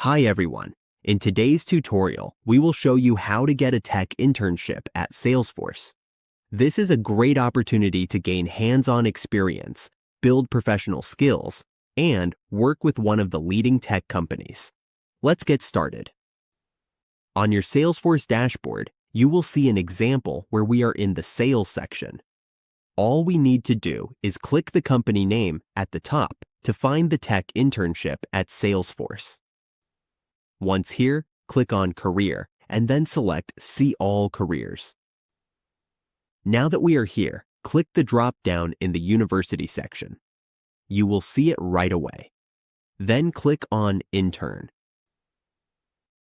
Hi everyone. In today's tutorial, we will show you how to get a tech internship at Salesforce. This is a great opportunity to gain hands-on experience, build professional skills, and work with one of the leading tech companies. Let's get started. On your Salesforce dashboard, you will see an example where we are in the Sales section. All we need to do is click the company name at the top to find the tech internship at Salesforce. Once here, click on Career and then select See All Careers. Now that we are here, click the drop-down in the University section. You will see it right away. Then click on Intern.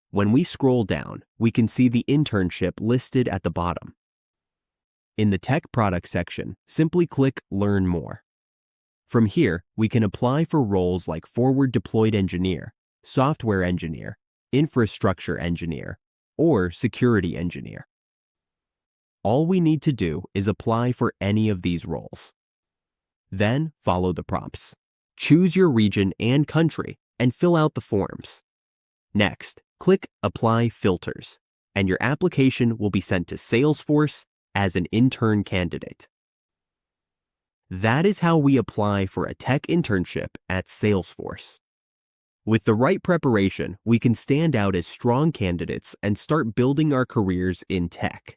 When we scroll down, we can see the internship listed at the bottom. In the Tech Product section, simply click Learn More. From here, we can apply for roles like Forward Deployed Engineer, Software Engineer, Infrastructure Engineer, or Security Engineer. All we need to do is apply for any of these roles. Then follow the prompts. Choose your region and country and fill out the forms. Next, click Apply Filters, and your application will be sent to Salesforce as an intern candidate. That is how we apply for a tech internship at Salesforce. With the right preparation, we can stand out as strong candidates and start building our careers in tech.